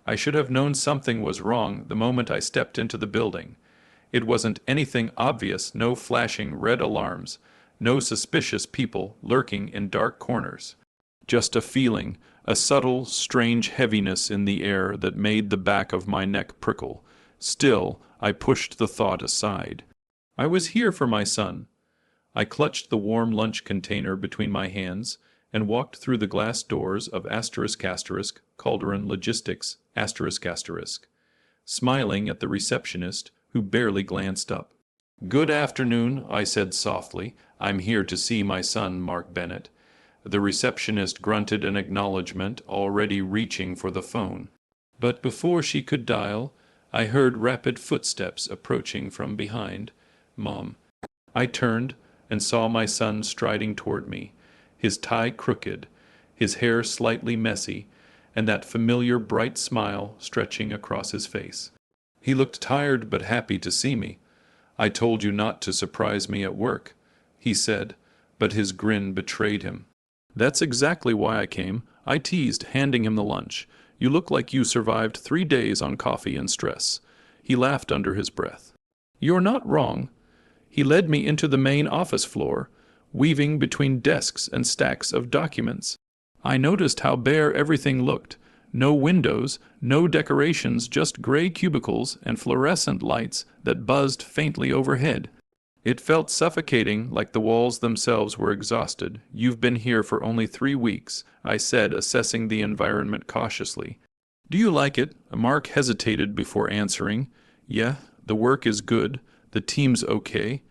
I should have known something was wrong the moment I stepped into the building. It wasn't anything obvious, no flashing red alarms, no suspicious people lurking in dark corners. Just a feeling, a subtle, strange heaviness in the air that made the back of my neck prickle. Still, I pushed the thought aside. I was here for my son. I clutched the warm lunch container between my hands and walked through the glass doors of Cauldron Logistics **, smiling at the receptionist who barely glanced up. "Good afternoon," I said softly. "I'm here to see my son, Mark Bennett." The receptionist grunted an acknowledgement, already reaching for the phone. But before she could dial, I heard rapid footsteps approaching from behind. "Mom." I turned and saw my son striding toward me, his tie crooked, his hair slightly messy, and that familiar bright smile stretching across his face. He looked tired but happy to see me. "I told you not to surprise me at work," he said, but his grin betrayed him. "That's exactly why I came," I teased, handing him the lunch. "You look like you survived 3 days on coffee and stress." He laughed under his breath. "You're not wrong." He led me into the main office floor, weaving between desks and stacks of documents. I noticed how bare everything looked. No windows, no decorations, just gray cubicles and fluorescent lights that buzzed faintly overhead. It felt suffocating, like the walls themselves were exhausted. "You've been here for only 3 weeks," I said, assessing the environment cautiously. "Do you like it?" Mark hesitated before answering. "Yeah, the work is good. The team's okay."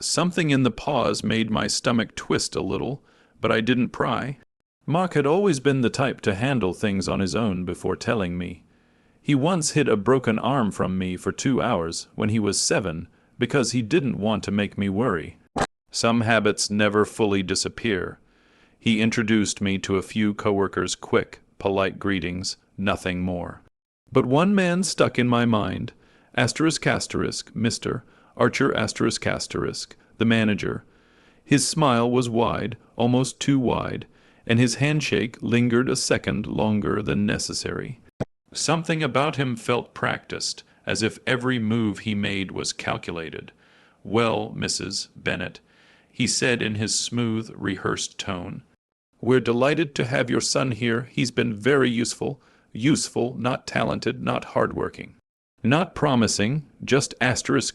Something in the pause made my stomach twist a little, but I didn't pry. Mark had always been the type to handle things on his own before telling me. He once hid a broken arm from me for 2 hours when he was 7 because he didn't want to make me worry. Some habits never fully disappear. He introduced me to a few coworkers' quick, polite greetings, nothing more. But one man stuck in my mind, Mr. Archer **, the manager. His smile was wide, almost too wide, and his handshake lingered a second longer than necessary. Something about him felt practiced, as if every move he made was calculated. "Well, Mrs. Bennett," he said in his smooth, rehearsed tone, "we're delighted to have your son here. He's been very useful. Useful, not talented, not hardworking. Not promising, just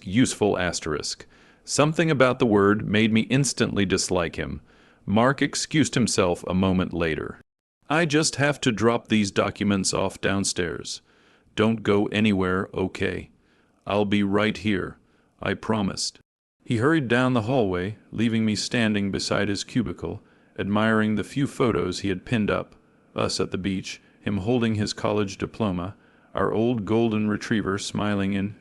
useful **. Something about the word made me instantly dislike him. Mark excused himself a moment later. "I just have to drop these documents off downstairs. Don't go anywhere, okay? I'll be right here. I promised." He hurried down the hallway, leaving me standing beside his cubicle, admiring the few photos he had pinned up, us at the beach, him holding his college diploma, our old golden retriever smiling in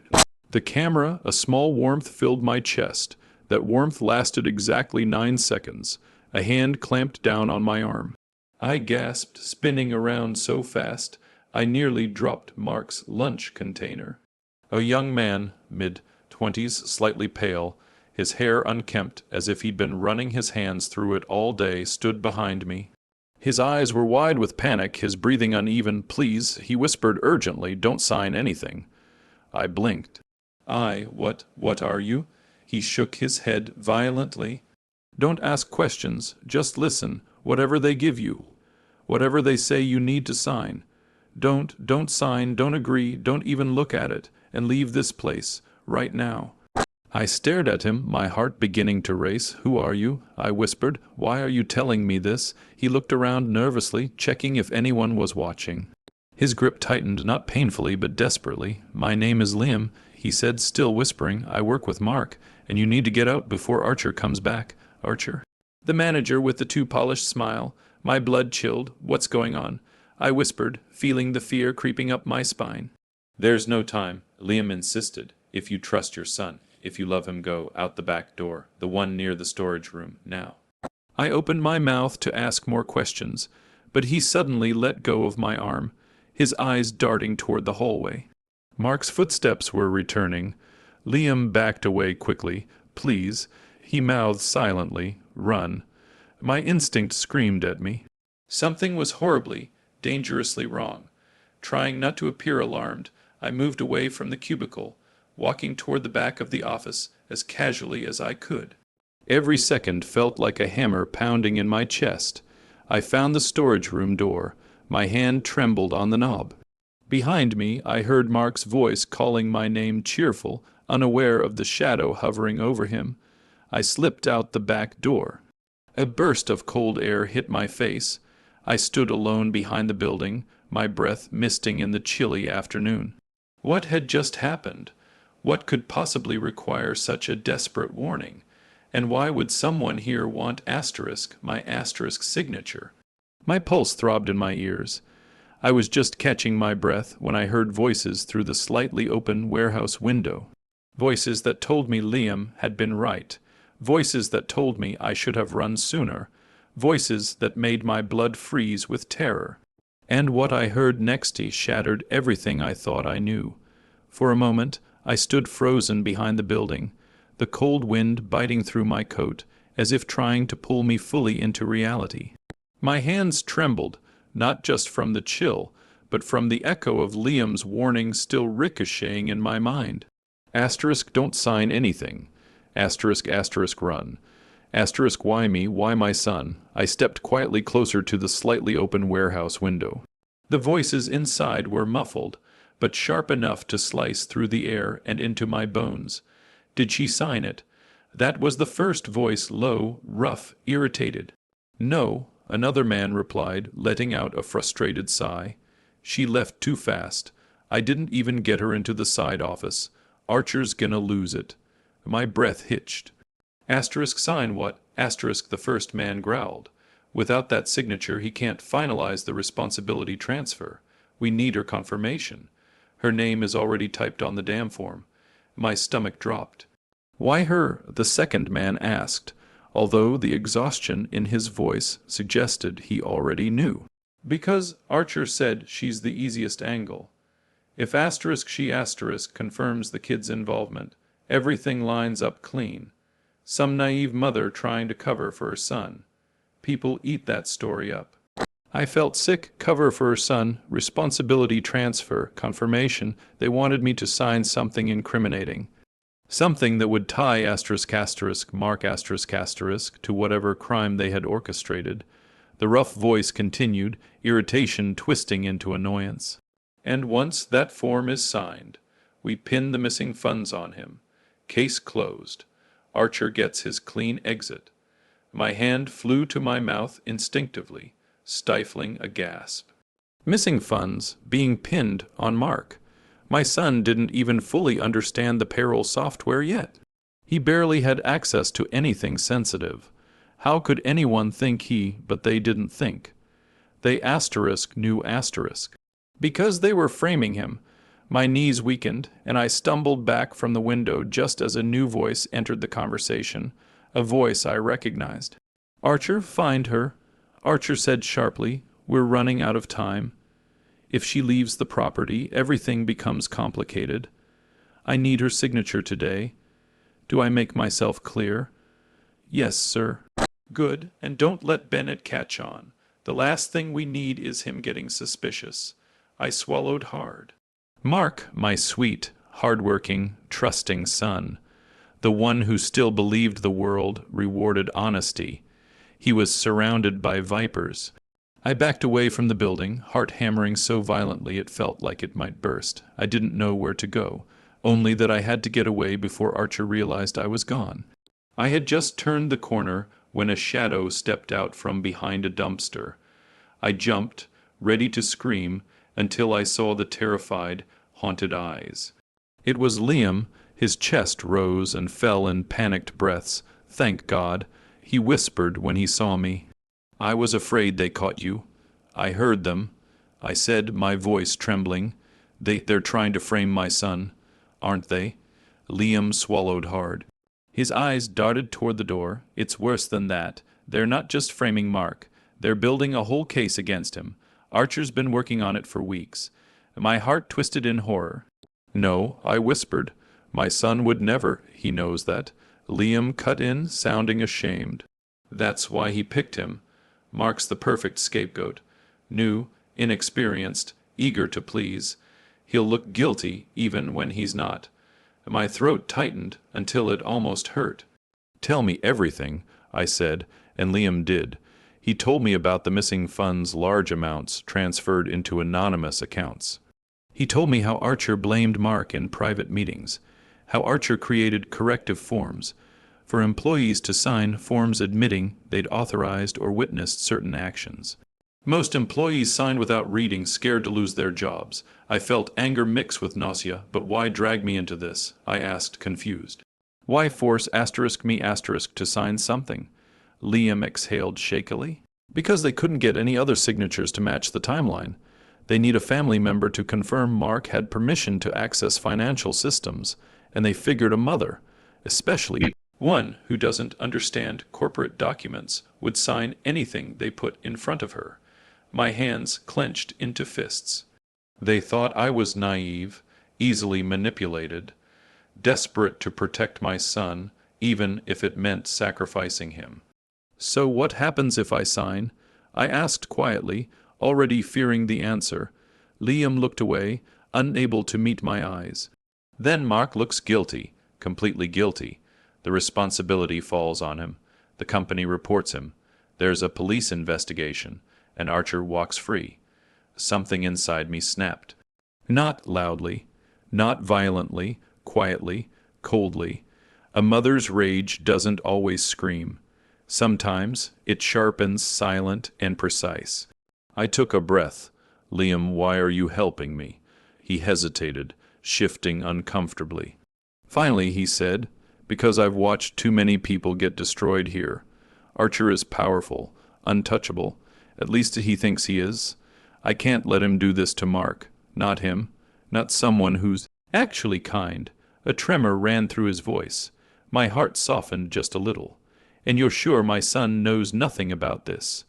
the camera. A small warmth filled my chest. That warmth lasted exactly 9 seconds. A hand clamped down on my arm. I gasped, spinning around so fast I nearly dropped Mark's lunch container. A young man, mid-20s, slightly pale, his hair unkempt as if he'd been running his hands through it all day, stood behind me. His eyes were wide with panic, his breathing uneven. "Please," he whispered urgently, "don't sign anything." I blinked. What are you?" He shook his head violently. "Don't ask questions, just listen, whatever they give you, whatever they say you need to sign. Don't sign, don't agree, don't even look at it, and leave this place, right now." I stared at him, my heart beginning to race. "Who are you?" I whispered. "Why are you telling me this?" He looked around nervously, checking if anyone was watching. His grip tightened, not painfully, but desperately. "My name is Liam," he said, still whispering. "I work with Mark, and you need to get out before Archer comes back." "Archer?" The manager with the too polished smile. My blood chilled. "What's going on?" I whispered, feeling the fear creeping up my spine. "There's no time," Liam insisted. "If you trust your son. If you love him, go out the back door, the one near the storage room, now." I opened my mouth to ask more questions, but he suddenly let go of my arm, his eyes darting toward the hallway. Mark's footsteps were returning. Liam backed away quickly. "Please," he mouthed silently, "run." My instinct screamed at me. Something was horribly, dangerously wrong. Trying not to appear alarmed, I moved away from the cubicle, walking toward the back of the office as casually as I could. Every second felt like a hammer pounding in my chest. I found the storage room door. My hand trembled on the knob. Behind me, I heard Mark's voice calling my name, cheerful, unaware of the shadow hovering over him. I slipped out the back door. A burst of cold air hit my face. I stood alone behind the building, my breath misting in the chilly afternoon. What had just happened? What could possibly require such a desperate warning? And why would someone here want my asterisk signature? My pulse throbbed in my ears. I was just catching my breath when I heard voices through the slightly open warehouse window. Voices that told me Liam had been right. Voices that told me I should have run sooner. Voices that made my blood freeze with terror. And what I heard next shattered everything I thought I knew. For a moment, I stood frozen behind the building, the cold wind biting through my coat, as if trying to pull me fully into reality. My hands trembled, not just from the chill, but from the echo of Liam's warning still ricocheting in my mind. Asterisk don't sign anything. Asterisk asterisk run. Asterisk why me, why my son? I stepped quietly closer to the slightly open warehouse window. The voices inside were muffled, but sharp enough to slice through the air and into my bones. Did she sign it? That was the first voice, low, rough, irritated. No, another man replied, letting out a frustrated sigh. She left too fast. I didn't even get her into the side office. Archer's gonna lose it. My breath hitched. Asterisk sign what? Asterisk, the first man growled. Without that signature, he can't finalize the responsibility transfer. We need her confirmation. Her name is already typed on the damn form. My stomach dropped. Why her? The second man asked, although the exhaustion in his voice suggested he already knew. Because Archer said she's the easiest angle. If asterisk she asterisk confirms the kid's involvement, everything lines up clean. Some naive mother trying to cover for her son. People eat that story up. I felt sick. Cover for her son, responsibility transfer, confirmation. They wanted me to sign something incriminating. Something that would tie asterisk asterisk Mark asterisk asterisk to whatever crime they had orchestrated. The rough voice continued, irritation twisting into annoyance. And once that form is signed, we pin the missing funds on him. Case closed. Archer gets his clean exit. My hand flew to my mouth instinctively, stifling a gasp. Missing funds being pinned on Mark. My son didn't even fully understand the payroll software yet. He barely had access to anything sensitive. How could anyone think but they didn't think? They asterisk knew asterisk. Because they were framing him, my knees weakened, and I stumbled back from the window just as a new voice entered the conversation, a voice I recognized. Archer, find her. Archer said sharply, we're running out of time. If she leaves the property, everything becomes complicated. I need her signature today. Do I make myself clear? Yes, sir. Good, and don't let Bennett catch on. The last thing we need is him getting suspicious. I swallowed hard. Mark, my sweet, hard-working, trusting son, the one who still believed the world rewarded honesty. He was surrounded by vipers. I backed away from the building, heart hammering so violently it felt like it might burst. I didn't know where to go, only that I had to get away before Archer realized I was gone. I had just turned the corner when a shadow stepped out from behind a dumpster. I jumped, ready to scream, until I saw the terrified, haunted eyes. It was Liam. His chest rose and fell in panicked breaths. Thank God, he whispered when he saw me. I was afraid they caught you. I heard them. I said, my voice trembling. They're trying to frame my son, aren't they? Liam swallowed hard. His eyes darted toward the door. It's worse than that. They're not just framing Mark. They're building a whole case against him. Archer's been working on it for weeks. My heart twisted in horror. No, I whispered. My son would never. He knows that. Liam cut in, sounding ashamed. That's why he picked him. Mark's the perfect scapegoat. New, inexperienced, eager to please. He'll look guilty even when he's not. My throat tightened until it almost hurt. "Tell me everything," I said, and Liam did. He told me about the missing funds, large amounts transferred into anonymous accounts. He told me how Archer blamed Mark in private meetings, how Archer created corrective forms for employees to sign forms admitting they'd authorized or witnessed certain actions. Most employees signed without reading, scared to lose their jobs. I felt anger mix with nausea, but why drag me into this? I asked, confused. Why force me to sign something? Liam exhaled shakily. Because they couldn't get any other signatures to match the timeline. They need a family member to confirm Mark had permission to access financial systems, and they figured a mother, especially one who doesn't understand corporate documents, would sign anything they put in front of her. My hands clenched into fists. They thought I was naive, easily manipulated, desperate to protect my son, even if it meant sacrificing him. "So what happens if I sign?" I asked quietly, already fearing the answer. Liam looked away, unable to meet my eyes. "Then Mark looks guilty, completely guilty. The responsibility falls on him. The company reports him. There's a police investigation, and Archer walks free." Something inside me snapped. Not loudly, not violently, quietly, coldly. A mother's rage doesn't always scream. Sometimes it sharpens, silent and precise. I took a breath. "Liam, why are you helping me?" He hesitated, shifting uncomfortably. Finally, he said, "Because I've watched too many people get destroyed here. Archer is powerful, untouchable. At least he thinks he is. I can't let him do this to Mark. Not him. Not someone who's actually kind." A tremor ran through his voice. My heart softened just a little. "And you're sure my son knows nothing about this?"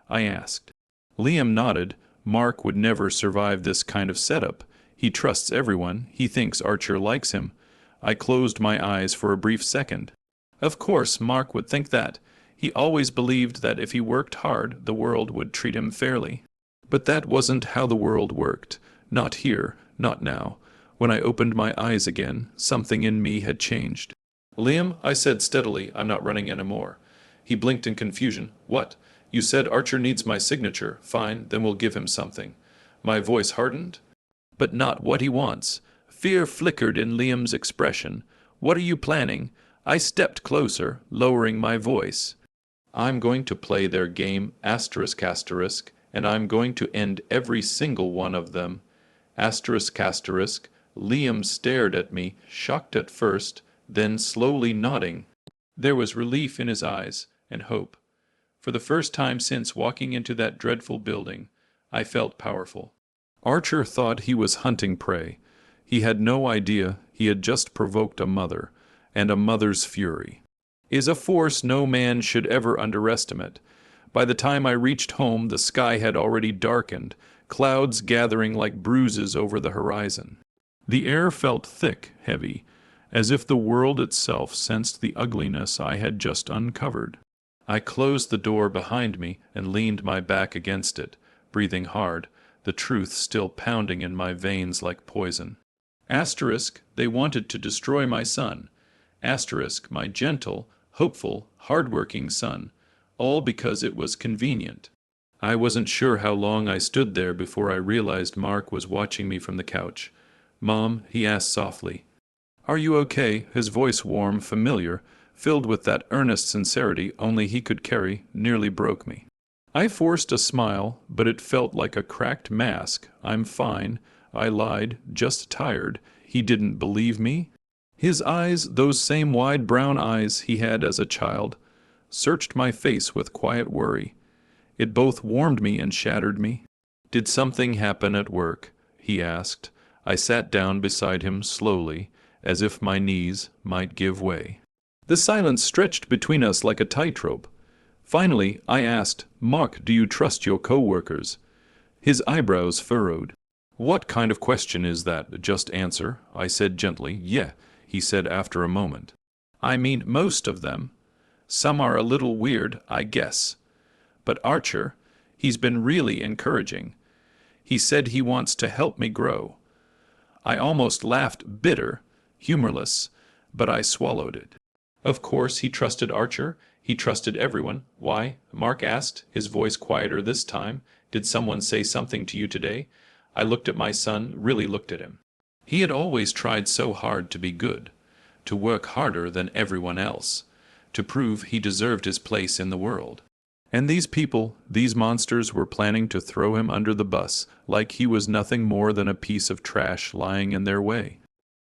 I asked. Liam nodded. "Mark would never survive this kind of setup. He trusts everyone. He thinks Archer likes him." I closed my eyes for a brief second. Of course, Mark would think that. He always believed that if he worked hard, the world would treat him fairly. But that wasn't how the world worked. Not here, not now. When I opened my eyes again, something in me had changed. "Liam," I said steadily, "I'm not running anymore." He blinked in confusion. "What? You said Archer needs my signature. Fine, then we'll give him something." My voice hardened. "But not what he wants." Fear flickered in Liam's expression. "What are you planning?" I stepped closer, lowering my voice. "I'm going to play their game, asterisk, and I'm going to end every single one of them. Asterisk, asterisk." Liam stared at me, shocked at first, then slowly nodding. There was relief in his eyes, and hope. For the first time since walking into that dreadful building, I felt powerful. Archer thought he was hunting prey. He had no idea he had just provoked a mother, and a mother's fury is a force no man should ever underestimate. By the time I reached home, the sky had already darkened, clouds gathering like bruises over the horizon. The air felt thick, heavy, as if the world itself sensed the ugliness I had just uncovered. I closed the door behind me and leaned my back against it, breathing hard, the truth still pounding in my veins like poison. Asterisk, they wanted to destroy my son. Asterisk, my gentle, hopeful, hard-working son, all because it was convenient. I wasn't sure how long I stood there before I realized Mark was watching me from the couch. "Mom," he asked softly. "Are you okay?" His voice, warm, familiar, filled with that earnest sincerity only he could carry, nearly broke me. I forced a smile, but it felt like a cracked mask. "I'm fine," I lied, "just tired." He didn't believe me. His eyes, those same wide brown eyes he had as a child, searched my face with quiet worry. It both warmed me and shattered me. "Did something happen at work?" he asked. I sat down beside him slowly, as if my knees might give way. The silence stretched between us like a tightrope. Finally, I asked, "Mark, do you trust your co-workers?" His eyebrows furrowed. "What kind of question is that? Just answer." I said gently. "Yeah," he said after a moment. "I mean, most of them. Some are a little weird, I guess. But Archer, he's been really encouraging. He said he wants to help me grow. I almost laughed, bitter, humorless, but I swallowed it. Of course, he trusted Archer. He trusted everyone. Why? Mark asked, his voice quieter this time. Did someone say something to you today? I looked at my son, really looked at him. He had always tried so hard to be good, to work harder than everyone else, to prove he deserved his place in the world. And these people, these monsters, were planning to throw him under the bus, like he was nothing more than a piece of trash lying in their way.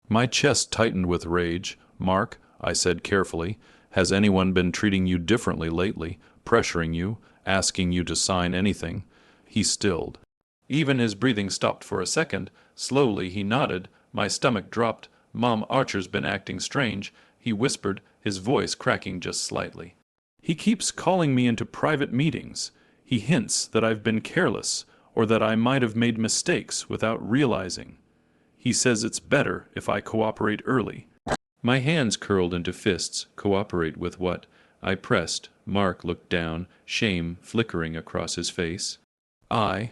My chest tightened with rage. Mark, I said carefully, has anyone been treating you differently lately, pressuring you, asking you to sign anything? He stilled. Even his breathing stopped for a second. Slowly he nodded. My stomach dropped. Mom, Archer's been acting strange, he whispered, his voice cracking just slightly. He keeps calling me into private meetings. He hints that I've been careless, or that I might have made mistakes without realizing. He says it's better if I cooperate early. My hands curled into fists. Cooperate with what? I pressed. Mark looked down, shame flickering across his face. I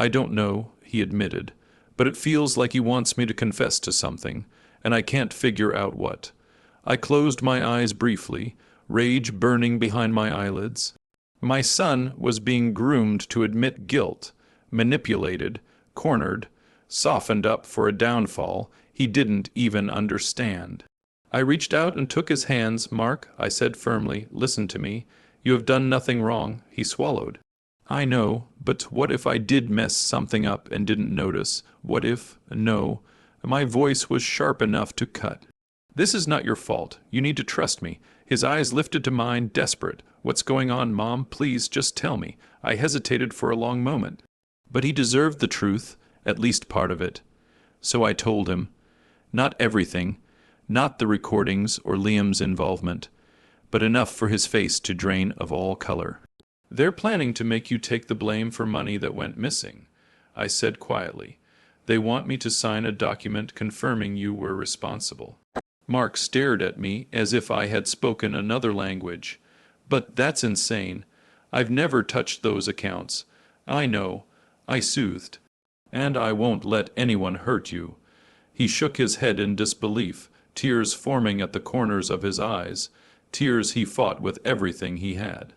don't know, he admitted, but it feels like he wants me to confess to something, and I can't figure out what. I closed my eyes briefly, rage burning behind my eyelids. My son was being groomed to admit guilt, manipulated, cornered, softened up for a downfall he didn't even understand. I reached out and took his hands. Mark, I said firmly, listen to me. You have done nothing wrong. He swallowed. I know, but what if I did mess something up and didn't notice? What if, no, my voice was sharp enough to cut. This is not your fault. You need to trust me. His eyes lifted to mine, desperate. What's going on, Mom? Please, just tell me. I hesitated for a long moment. But he deserved the truth, at least part of it. So I told him. Not everything, not the recordings or Liam's involvement, but enough for his face to drain of all color. They're planning to make you take the blame for money that went missing, I said quietly. They want me to sign a document confirming you were responsible. Mark stared at me as if I had spoken another language. But that's insane. I've never touched those accounts. I know. I soothed. And I won't let anyone hurt you. He shook his head in disbelief, tears forming at the corners of his eyes, tears he fought with everything he had.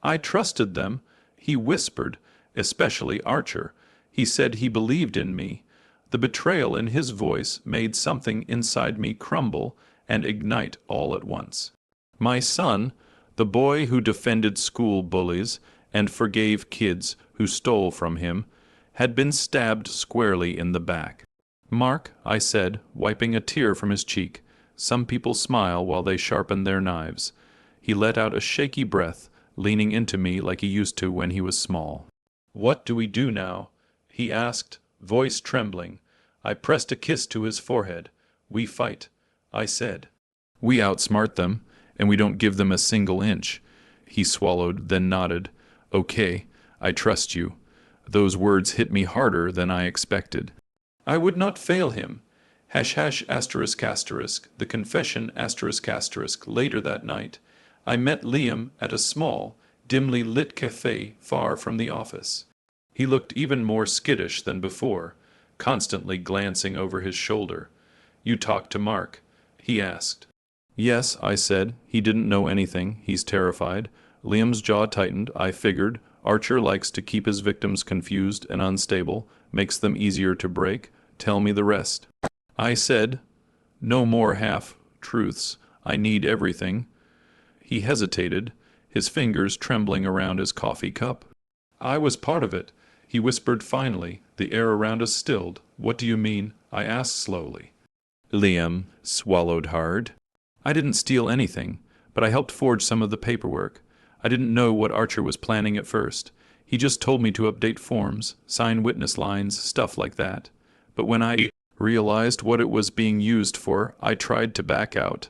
I trusted them, he whispered, especially Archer. He said he believed in me. The betrayal in his voice made something inside me crumble and ignite all at once. My son, the boy who defended school bullies and forgave kids who stole from him, had been stabbed squarely in the back. Mark, I said, wiping a tear from his cheek. Some people smile while they sharpen their knives. He let out a shaky breath, leaning into me like he used to when he was small. What do we do now? He asked, voice trembling. I pressed a kiss to his forehead. We fight, I said. We outsmart them, and we don't give them a single inch. He swallowed, then nodded. Okay, I trust you. Those words hit me harder than I expected. I would not fail him. #****. The confession ****. Later that night, I met Liam at a small, dimly lit cafe far from the office. He looked even more skittish than before, constantly glancing over his shoulder. You talked to Mark? He asked. Yes, I said. He didn't know anything. He's terrified. Liam's jaw tightened. I figured. Archer likes to keep his victims confused and unstable, makes them easier to break. Tell me the rest. I said, no more half-truths. I need everything. He hesitated, his fingers trembling around his coffee cup. I was part of it, he whispered finally. The air around us stilled. What do you mean? I asked slowly. Liam swallowed hard. I didn't steal anything, but I helped forge some of the paperwork. I didn't know what Archer was planning at first. He just told me to update forms, sign witness lines, stuff like that. But when I realized what it was being used for, I tried to back out.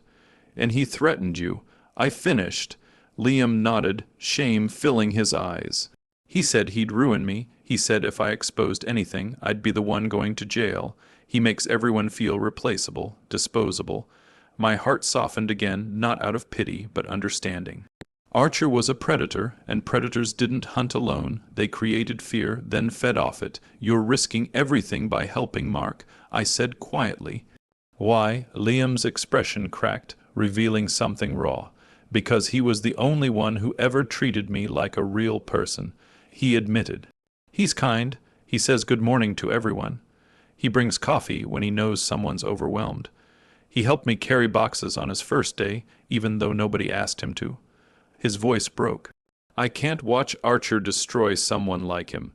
And he threatened you. I finished. Liam nodded, shame filling his eyes. He said he'd ruin me. He said if I exposed anything, I'd be the one going to jail. He makes everyone feel replaceable, disposable. My heart softened again, not out of pity, but understanding. Archer was a predator, and predators didn't hunt alone. They created fear, then fed off it. You're risking everything by helping Mark, I said quietly. Why? Liam's expression cracked, revealing something raw. Because he was the only one who ever treated me like a real person, he admitted. He's kind. He says good morning to everyone. He brings coffee when he knows someone's overwhelmed. He helped me carry boxes on his first day, even though nobody asked him to. His voice broke. I can't watch Archer destroy someone like him.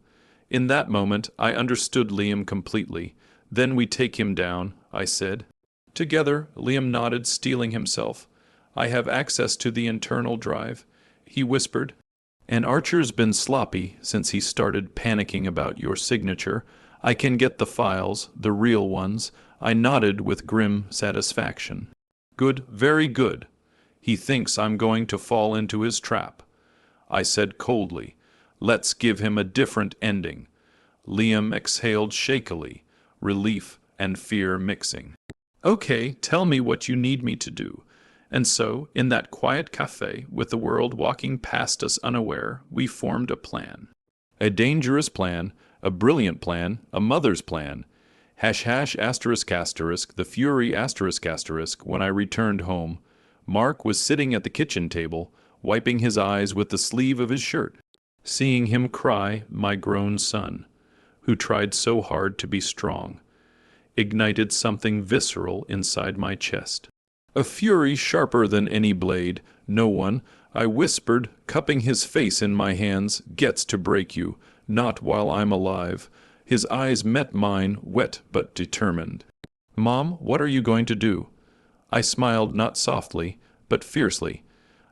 In that moment, I understood Liam completely. Then we take him down, I said. Together, Liam nodded, steeling himself. I have access to the internal drive, he whispered. And Archer's been sloppy since he started panicking about your signature. I can get the files, the real ones. I nodded with grim satisfaction. Good, very good. He thinks I'm going to fall into his trap. I said coldly, let's give him a different ending. Liam exhaled shakily, relief and fear mixing. Okay, tell me what you need me to do. And so, in that quiet cafe, with the world walking past us unaware, we formed a plan. A dangerous plan, a brilliant plan, a mother's plan. ##*, the fury ***, when I returned home. Mark was sitting at the kitchen table, wiping his eyes with the sleeve of his shirt. Seeing him cry, my grown son, who tried so hard to be strong, ignited something visceral inside my chest. A fury sharper than any blade. No one, I whispered, cupping his face in my hands, gets to break you, not while I'm alive. His eyes met mine, wet but determined. Mom, what are you going to do? I smiled not softly, but fiercely.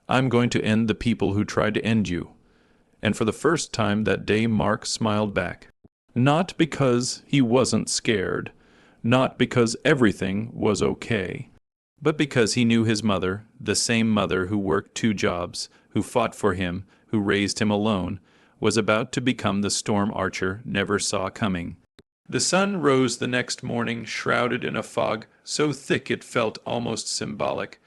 I'm going to end the people who tried to end you. And for the first time that day Mark smiled back. Not because he wasn't scared, not because everything was okay, but because he knew his mother, the same mother who worked 2 jobs, who fought for him, who raised him alone, was about to become the storm Archer never saw coming. The sun rose the next morning, shrouded in a fog so thick it felt almost symbolic,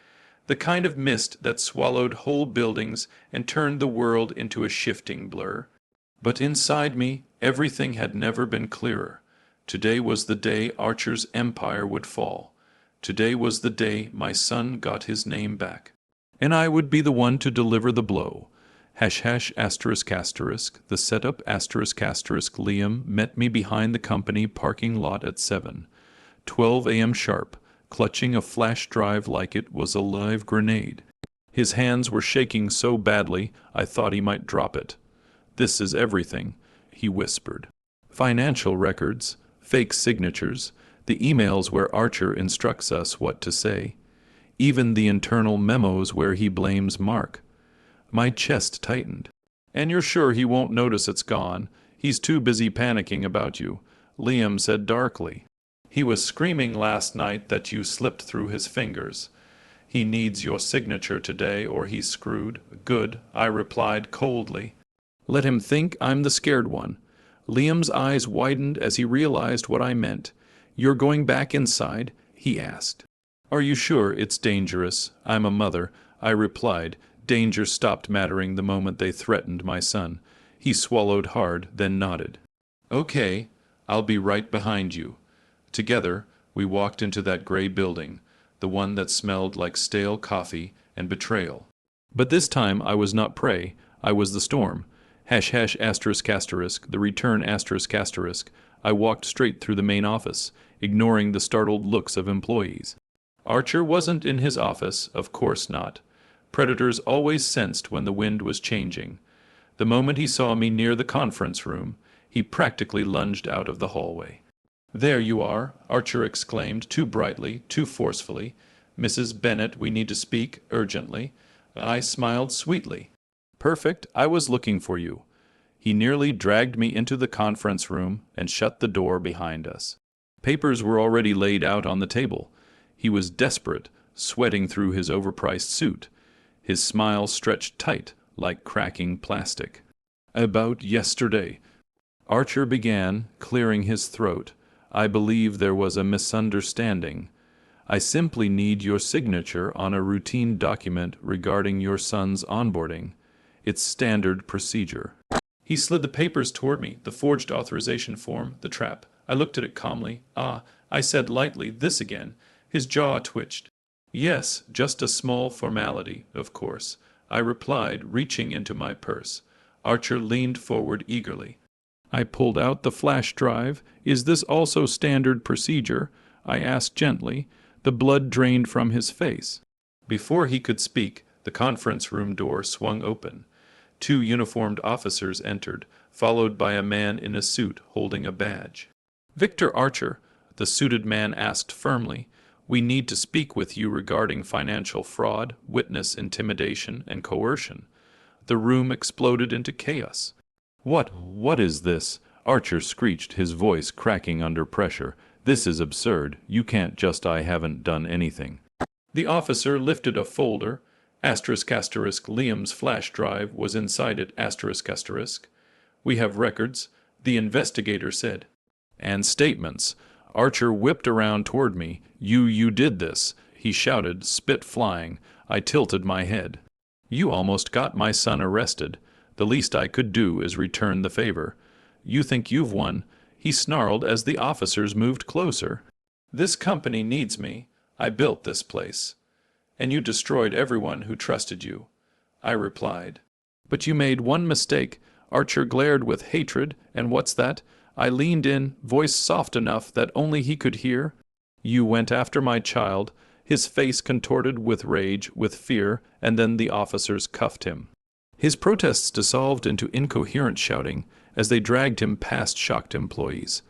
the kind of mist that swallowed whole buildings and turned the world into a shifting blur. But inside me, everything had never been clearer. Today was the day Archer's empire would fall. Today was the day my son got his name back. And I would be the one to deliver the blow. ##*, the setup ***, Liam met me behind the company parking lot at 7:12 a.m. sharp, clutching a flash drive like it was a live grenade. His hands were shaking so badly I thought he might drop it. This is everything, he whispered. Financial records, fake signatures, the emails where Archer instructs us what to say, even the internal memos where he blames Mark. My chest tightened. And you're sure he won't notice it's gone? He's too busy panicking about you, Liam said darkly. He was screaming last night that you slipped through his fingers. He needs your signature today or he's screwed. Good, I replied coldly. Let him think I'm the scared one. Liam's eyes widened as he realized what I meant. You're going back inside? He asked. Are you sure it's dangerous? I'm a mother, I replied. Danger stopped mattering the moment they threatened my son. He swallowed hard, then nodded. Okay, I'll be right behind you. Together, we walked into that gray building, the one that smelled like stale coffee and betrayal. But this time I was not prey, I was the storm. ##*, the return ***. I walked straight through the main office, ignoring the startled looks of employees. Archer wasn't in his office, of course not. Predators always sensed when the wind was changing. The moment he saw me near the conference room, he practically lunged out of the hallway. There you are, Archer exclaimed, too brightly, too forcefully. Mrs. Bennet, we need to speak, urgently. I smiled sweetly. Perfect, I was looking for you. He nearly dragged me into the conference room and shut the door behind us. Papers were already laid out on the table. He was desperate, sweating through his overpriced suit. His smile stretched tight, like cracking plastic. About yesterday, Archer began, clearing his throat. I believe there was a misunderstanding. I simply need your signature on a routine document regarding your son's onboarding. It's standard procedure. He slid the papers toward me, the forged authorization form, the trap. I looked at it calmly. Ah, I said lightly, this again. His jaw twitched. Yes, just a small formality, of course, I replied, reaching into my purse. Archer leaned forward eagerly. I pulled out the flash drive. Is this also standard procedure? I asked gently. The blood drained from his face. Before he could speak, the conference room door swung open. 2 uniformed officers entered, followed by a man in a suit holding a badge. Victor Archer, the suited man asked firmly, we need to speak with you regarding financial fraud, witness intimidation, and coercion. The room exploded into chaos. What is this? Archer screeched, his voice cracking under pressure. This is absurd. You can't just I haven't done anything. The officer lifted a folder. Liam's flash drive was inside it. We have records, the investigator said. And statements. Archer whipped around toward me. You did this, he shouted, spit flying. I tilted my head. You almost got my son arrested. The least I could do is return the favor. You think you've won, he snarled as the officers moved closer. This company needs me. I built this place. And you destroyed everyone who trusted you, I replied. But you made one mistake. Archer glared with hatred, and what's that? I leaned in, voice soft enough that only he could hear. You went after my child. His face contorted with rage, with fear, and then the officers cuffed him. His protests dissolved into incoherent shouting as they dragged him past shocked employees.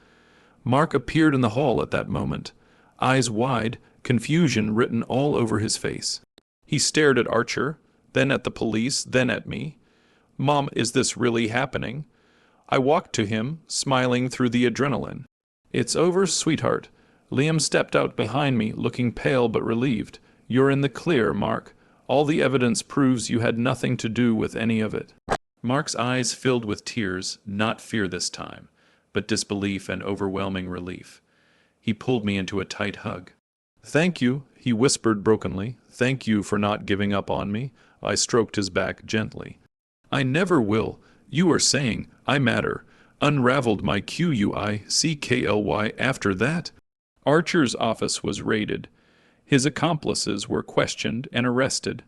Mark appeared in the hall at that moment, eyes wide, confusion written all over his face. He stared at Archer, then at the police, then at me. Mom, is this really happening? I walked to him, smiling through the adrenaline. It's over, sweetheart. Liam stepped out behind me, looking pale but relieved. You're in the clear, Mark. All the evidence proves you had nothing to do with any of it. Mark's eyes filled with tears, not fear this time, but disbelief and overwhelming relief. He pulled me into a tight hug. Thank you, he whispered brokenly. Thank you for not giving up on me. I stroked his back gently. I never will. You are saying, I matter. Unraveled my QUICKLY after that. Archer's office was raided. His accomplices were questioned and arrested.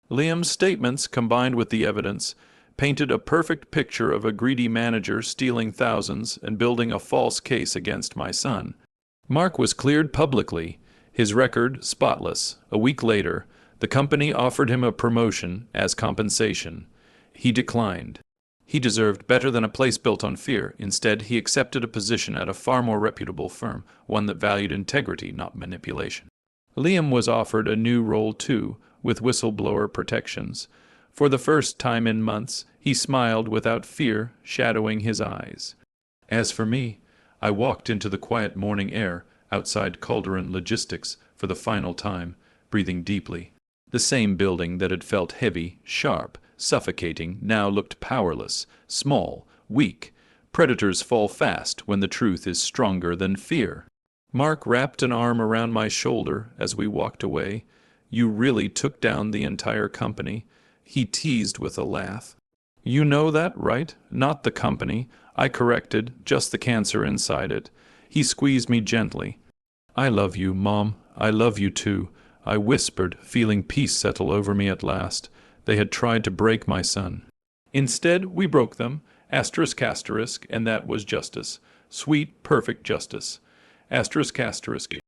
Liam's statements, combined with the evidence, painted a perfect picture of a greedy manager stealing thousands and building a false case against my son. Mark was cleared publicly, his record spotless. A week later, the company offered him a promotion as compensation. He declined. He deserved better than a place built on fear. Instead, he accepted a position at a far more reputable firm, one that valued integrity, not manipulation. Liam was offered a new role too, with whistleblower protections. For the first time in months, he smiled without fear shadowing his eyes. As for me, I walked into the quiet morning air outside Calderon Logistics for the final time, breathing deeply. The same building that had felt heavy, sharp, suffocating, now looked powerless, small, weak. Predators fall fast when the truth is stronger than fear. Mark wrapped an arm around my shoulder as we walked away. You really took down the entire company, he teased with a laugh. You know that, right? Not the company, I corrected, just the cancer inside it. He squeezed me gently. I love you, Mom. I love you too, I whispered, feeling peace settle over me at last. They had tried to break my son. Instead, we broke them, asterisk, and that was justice. Sweet, perfect justice. Asterisk.